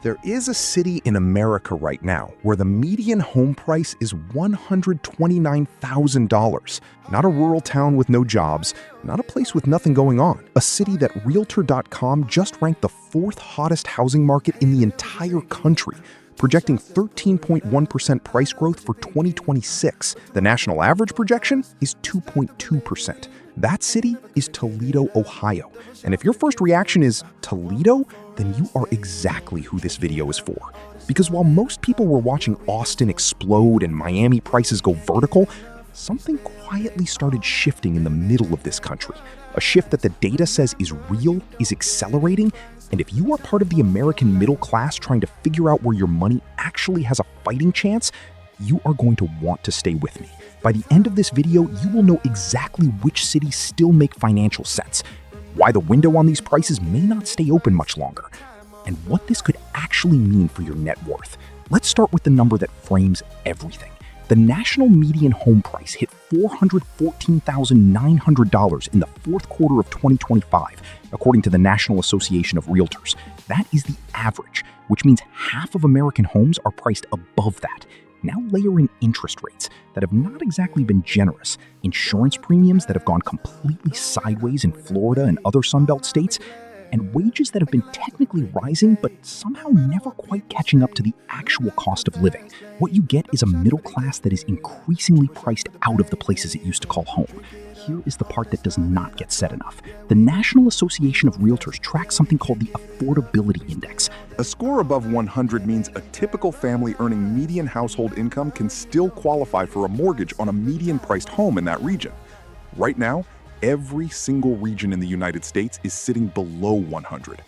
There is a city in America right now where the median home price is $129,000. Not a rural town with no jobs, not a place with nothing going on. A city that Realtor.com just ranked the fourth hottest housing market in the entire country, projecting 13.1% price growth for 2026. The national average projection is 2.2%. That city is Toledo, Ohio. And if your first reaction is Toledo, then you are exactly who this video is for. Because while most people were watching Austin explode and Miami prices go vertical, something quietly started shifting in the middle of this country. A shift that the data says is real, is accelerating, and if you are part of the American middle class trying to figure out where your money actually has a fighting chance, you are going to want to stay with me. By the end of this video, you will know exactly which cities still make financial sense, why the window on these prices may not stay open much longer, and what this could actually mean for your net worth. Let's start with the number that frames everything. The national median home price hit $414,900 in the fourth quarter of 2025, according to the National Association of Realtors. That is the average, which means half of American homes are priced above that. Now layer in interest rates that have not exactly been generous, insurance premiums that have gone completely sideways in Florida and other Sunbelt states, and wages that have been technically rising but somehow never quite catching up to the actual cost of living. What you get is a middle class that is increasingly priced out of the places it used to call home. Here is the part that does not get said enough. The National Association of Realtors tracks something called the Affordability Index. A score above 100 means a typical family earning median household income can still qualify for a mortgage on a median-priced home in that region. Right now, every single region in the United States is sitting below 100.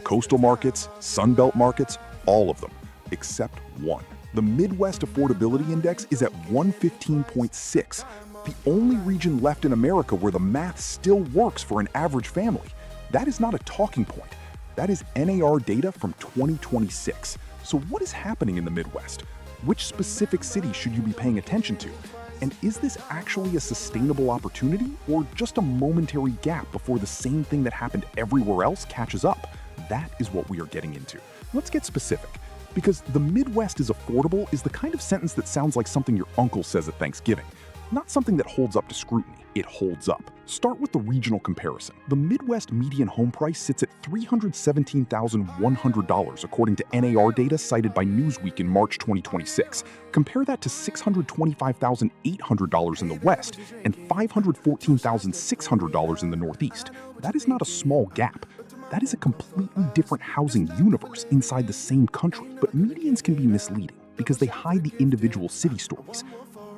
Coastal markets, Sunbelt markets, all of them, except one. The Midwest Affordability Index is at 115.6, the only region left in America where the math still works for an average family. That is not a talking point. That is NAR data from 2026. So what is happening in the Midwest? Which specific city should you be paying attention to? And is this actually a sustainable opportunity or just a momentary gap before the same thing that happened everywhere else catches up? That is what we are getting into. Let's get specific. Because the Midwest is affordable is the kind of sentence that sounds like something your uncle says at Thanksgiving. Not something that holds up to scrutiny. It holds up. Start with the regional comparison. The Midwest median home price sits at $317,100 according to NAR data cited by Newsweek in March 2026. Compare that to $625,800 in the West and $514,600 in the Northeast. That is not a small gap. That is a completely different housing universe inside the same country. But medians can be misleading because they hide the individual city stories.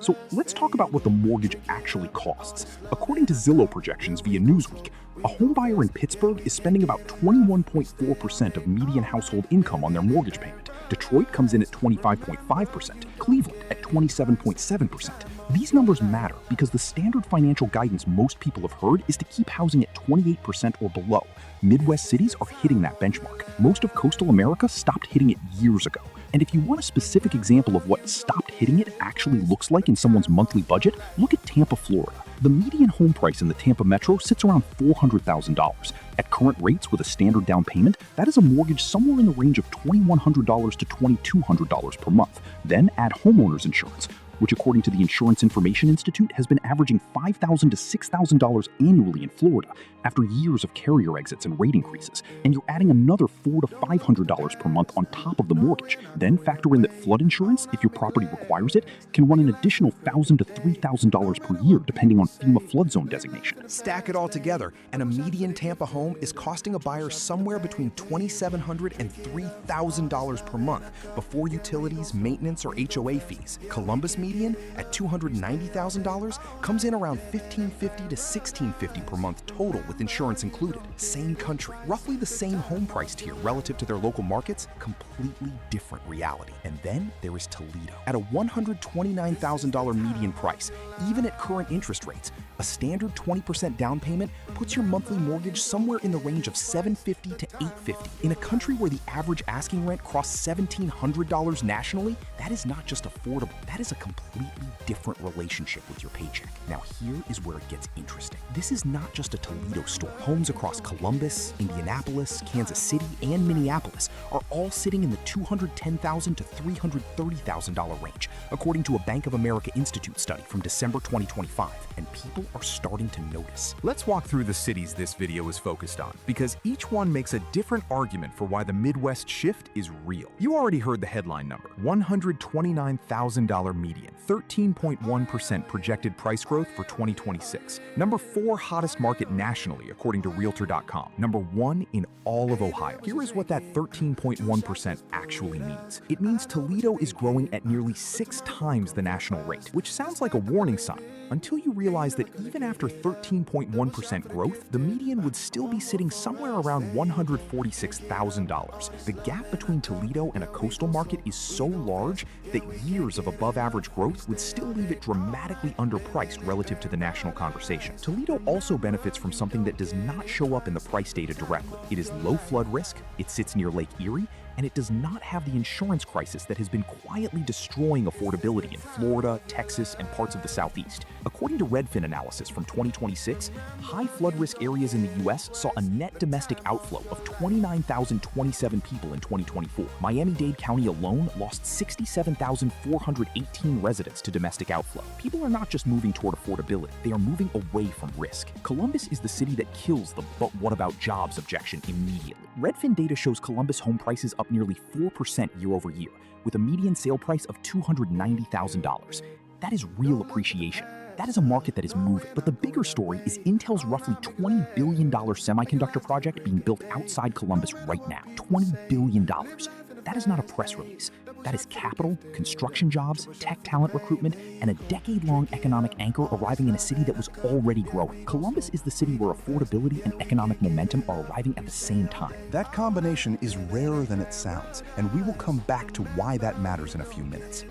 So let's talk about what the mortgage actually costs. According to Zillow projections via Newsweek, a homebuyer in Pittsburgh is spending about 21.4% of median household income on their mortgage payment. Detroit comes in at 25.5%, Cleveland at 27.7%. These numbers matter because the standard financial guidance most people have heard is to keep housing at 28% or below. Midwest cities are hitting that benchmark. Most of coastal America stopped hitting it years ago. And if you want a specific example of what stopped hitting it actually looks like in someone's monthly budget, look at Tampa, Florida. The median home price in the Tampa metro sits around $400,000. At current rates with a standard down payment, that is a mortgage somewhere in the range of $2,100 to $2,200 per month. Then add homeowners insurance, which according to the Insurance Information Institute has been averaging $5,000 to $6,000 annually in Florida after years of carrier exits and rate increases, and you're adding another $400 to $500 per month on top of the mortgage. Then factor in that flood insurance, if your property requires it, can run an additional $1,000 to $3,000 per year depending on FEMA flood zone designation. Stack it all together, and a median Tampa home is costing a buyer somewhere between $2,700 and $3,000 per month before utilities, maintenance, or HOA fees. Columbus median at $290,000 comes in around $1,550 to $1,650 per month total with insurance included. Same country, roughly the same home price tier relative to their local markets, completely different reality. And then there is Toledo. At a $129,000 median price, even at current interest rates, a standard 20% down payment puts your monthly mortgage somewhere in the range of $750 to $850. In a country where the average asking rent crossed $1,700 nationally, that is not just affordable, that is a completely different relationship with your paycheck. Now here is where it gets interesting. This is not just a Toledo store. Homes across Columbus, Indianapolis, Kansas City, and Minneapolis are all sitting in the $210,000 to $330,000 range, according to a Bank of America Institute study from December 2025, and people are starting to notice. Let's walk through the cities this video is focused on, because each one makes a different argument for why the Midwest shift is real. You already heard the headline number, $129,000 median, 13.1% projected price growth for 2026. Number 4 hottest market nationally, according to Realtor.com. Number 1 in all of Ohio. Here is what that 13.1% actually means. It means Toledo is growing at nearly 6 times the national rate, which sounds like a warning sign, until you realize that even after 13.1% growth, the median would still be sitting somewhere around $146,000. The gap between Toledo and a coastal market is so large that years of above-average growth would still leave it dramatically underpriced relative to the national conversation. Toledo also benefits from something that does not show up in the price data directly. It is low flood risk, it sits near Lake Erie, and it does not have the insurance crisis that has been quietly destroying affordability in Florida, Texas, and parts of the Southeast. According to Redfin analysis from 2026, high flood risk areas in the U.S. saw a net domestic outflow of 29,027 people in 2024. Miami-Dade County alone lost 67,418 residents to domestic outflow. People are not just moving toward affordability, they are moving away from risk. Columbus is the city that kills the "but what about jobs" objection immediately. Redfin data shows Columbus home prices up nearly 4% year over year, with a median sale price of $290,000. That is real appreciation. That is a market that is moving. But the bigger story is Intel's roughly $20 billion semiconductor project being built outside Columbus right now. $20 billion. That is not a press release. That is capital, construction jobs, tech talent recruitment, and a decade-long economic anchor arriving in a city that was already growing. Columbus is the city where affordability and economic momentum are arriving at the same time. That combination is rarer than it sounds, and we will come back to why that matters in a few minutes.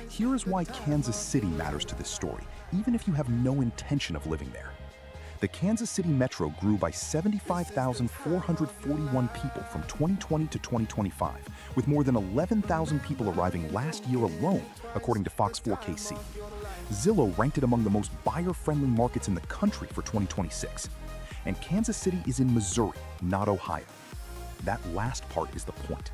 Here is why Kansas City matters to this story, even if you have no intention of living there. The Kansas City metro grew by 75,441 people from 2020 to 2025, with more than 11,000 people arriving last year alone, according to Fox 4KC. Zillow ranked it among the most buyer-friendly markets in the country for 2026. And Kansas City is in Missouri, not Ohio. That last part is the point.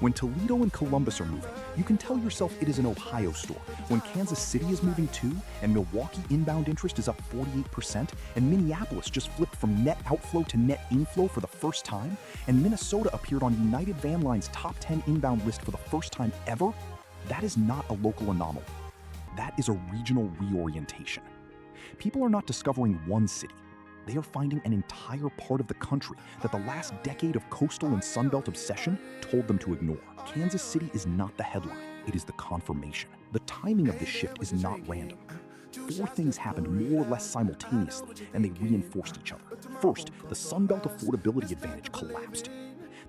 When Toledo and Columbus are moving, you can tell yourself it is an Ohio store. When Kansas City is moving too, and Milwaukee inbound interest is up 48%, and Minneapolis just flipped from net outflow to net inflow for the first time, and Minnesota appeared on United Van Line's top 10 inbound list for the first time ever, that is not a local anomaly. That is a regional reorientation. People are not discovering one city. They are finding an entire part of the country that the last decade of coastal and Sunbelt obsession told them to ignore. Kansas City is not the headline, it is the confirmation. The timing of this shift is not random. 4 things happened more or less simultaneously, and they reinforced each other. First, the Sunbelt affordability advantage collapsed.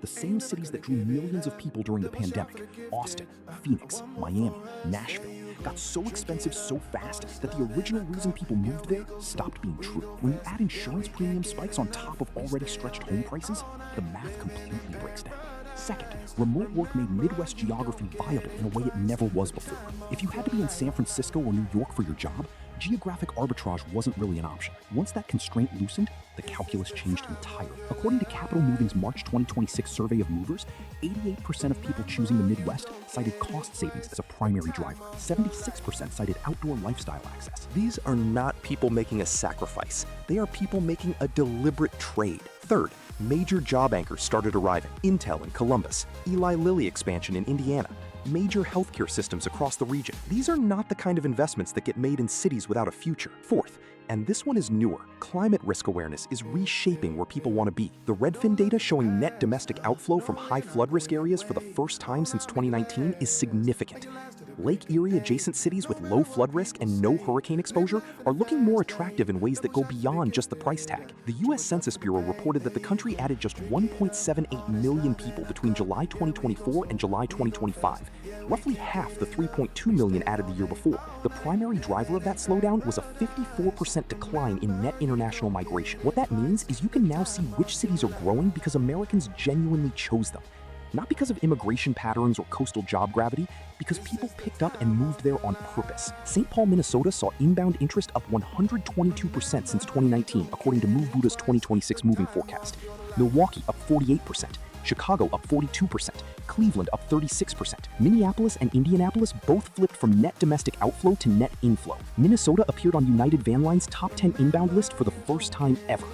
The same cities that drew millions of people during the pandemic, Austin, Phoenix, Miami, Nashville, got so expensive so fast that the original reason people moved there stopped being true. When you add insurance premium spikes on top of already stretched home prices, the math completely breaks down. Second, remote work made Midwest geography viable in a way it never was before. If you had to be in San Francisco or New York for your job, geographic arbitrage wasn't really an option. Once that constraint loosened, the calculus changed entirely. According to Capital Moving's March 2026 survey of movers, 88% of people choosing the Midwest cited cost savings as a primary driver. 76% cited outdoor lifestyle access. These are not people making a sacrifice. They are people making a deliberate trade. Third, major job anchors started arriving. Intel in Columbus, Eli Lilly expansion in Indiana, major healthcare systems across the region. These are not the kind of investments that get made in cities without a future. Fourth, and this one is newer, climate risk awareness is reshaping where people want to be. The Redfin data showing net domestic outflow from high flood risk areas for the first time since 2019 is significant. Lake Erie adjacent cities with low flood risk and no hurricane exposure are looking more attractive in ways that go beyond just the price tag. The U.S. Census Bureau reported that the country added just 1.78 million people between July 2024 and July 2025, roughly half the 3.2 million added the year before. The primary driver of that slowdown was a 54% decline in net international migration. What that means is you can now see which cities are growing because Americans genuinely chose them. Not because of immigration patterns or coastal job gravity, because people picked up and moved there on purpose. St. Paul, Minnesota saw inbound interest up 122% since 2019, according to Move Buddha's 2026 moving forecast. Milwaukee up 48%. Chicago up 42%, Cleveland up 36%. Minneapolis and Indianapolis both flipped from net domestic outflow to net inflow. Minnesota appeared on United Van Line's top 10 inbound list for the first time ever.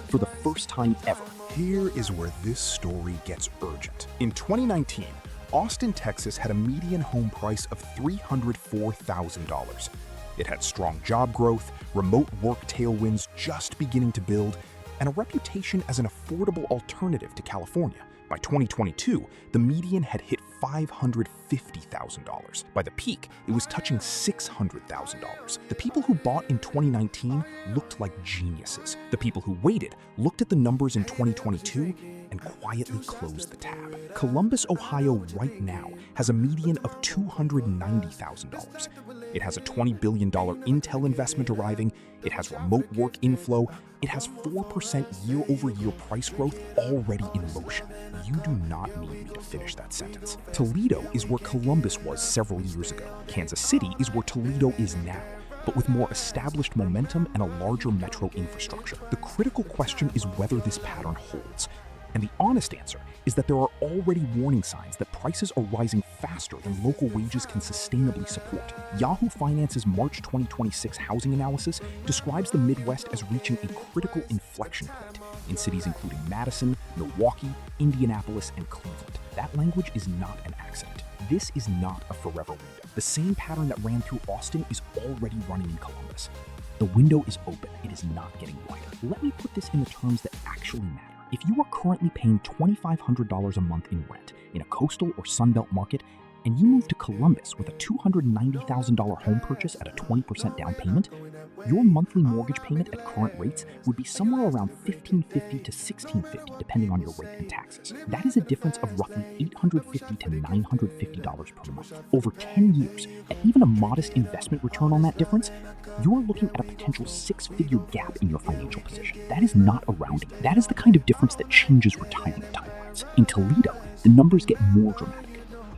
Here is where this story gets urgent. In 2019, Austin, Texas had a median home price of $304,000. It had strong job growth, remote work tailwinds just beginning to build, and a reputation as an affordable alternative to California. By 2022, the median had hit $550,000. By the peak, it was touching $600,000. The people who bought in 2019 looked like geniuses. The people who waited looked at the numbers in 2022 and quietly closed the tab. Columbus, Ohio right now has a median of $290,000. It has a $20 billion Intel investment arriving, it has remote work inflow, it has 4% year-over-year price growth already in motion. You do not need me to finish that sentence. Toledo is where Columbus was several years ago. Kansas City is where Toledo is now, but with more established momentum and a larger metro infrastructure. The critical question is whether this pattern holds. And the honest answer is that there are already warning signs that prices are rising faster than local wages can sustainably support. Yahoo Finance's March 2026 housing analysis describes the Midwest as reaching a critical inflection point in cities including Madison, Milwaukee, Indianapolis, and Cleveland. That language is not an accident. This is not a forever window. The same pattern that ran through Austin is already running in Columbus. The window is open. It is not getting wider. Let me put this in the terms that actually matter. If you are currently paying $2,500 a month in rent in a coastal or Sunbelt market, and you move to Columbus with a $290,000 home purchase at a 20% down payment, your monthly mortgage payment at current rates would be somewhere around $1,550 to $1,650, depending on your rate and taxes. That is a difference of roughly $850 to $950 per month. Over 10 years, at even a modest investment return on that difference, you're looking at a potential six-figure gap in your financial position. That is not a rounding. That is the kind of difference that changes retirement timelines. In Toledo, the numbers get more dramatic.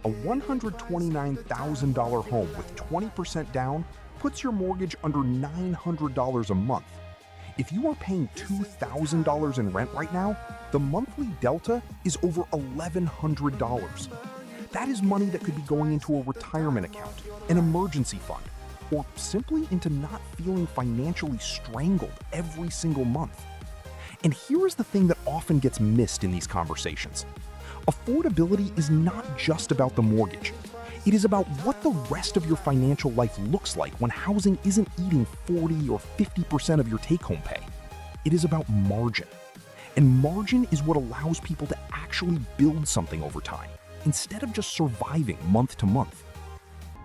A $129,000 home with 20% down puts your mortgage under $900 a month. If you are paying $2,000 in rent right now, the monthly delta is over $1,100. That is money that could be going into a retirement account, an emergency fund, or simply into not feeling financially strangled every single month. And here is the thing that often gets missed in these conversations. Affordability is not just about the mortgage. It is about what the rest of your financial life looks like when housing isn't eating 40 or 50% of your take-home pay. It is about margin. And margin is what allows people to actually build something over time, instead of just surviving month to month.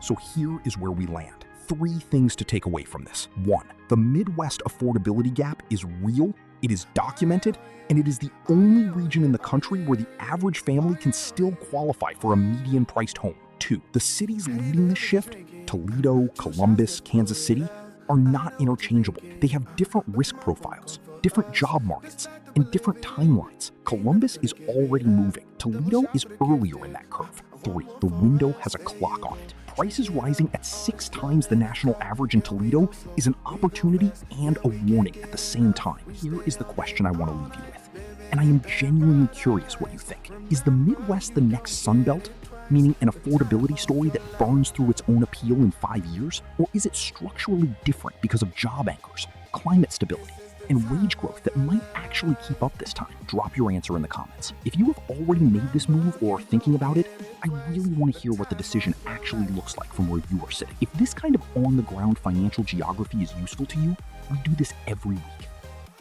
So here is where we land. 3 things to take away from this. 1, the Midwest affordability gap is real, it is documented, and it is the only region in the country where the average family can still qualify for a median-priced home. 2, the cities leading this shift, Toledo, Columbus, Kansas City, are not interchangeable. They have different risk profiles, different job markets, and different timelines. Columbus is already moving. Toledo is earlier in that curve. 3, the window has a clock on it. Prices rising at 6 times the national average in Toledo is an opportunity and a warning at the same time. Here is the question I want to leave you with, and I am genuinely curious what you think. Is the Midwest the next Sunbelt? Meaning an affordability story that burns through its own appeal in 5 years? Or is it structurally different because of job anchors, climate stability, and wage growth that might actually keep up this time? Drop your answer in the comments. If you have already made this move or are thinking about it, I really want to hear what the decision actually looks like from where you are sitting. If this kind of on-the-ground financial geography is useful to you, we do this every week.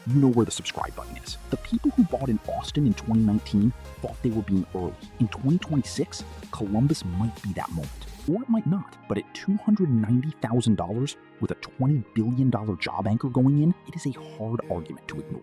You know where the subscribe button is. The people who bought in Austin in 2019 thought they were being early. In 2026, Columbus might be that moment. Or it might not. But at $290,000 with a $20 billion job anchor going in, it is a hard argument to ignore.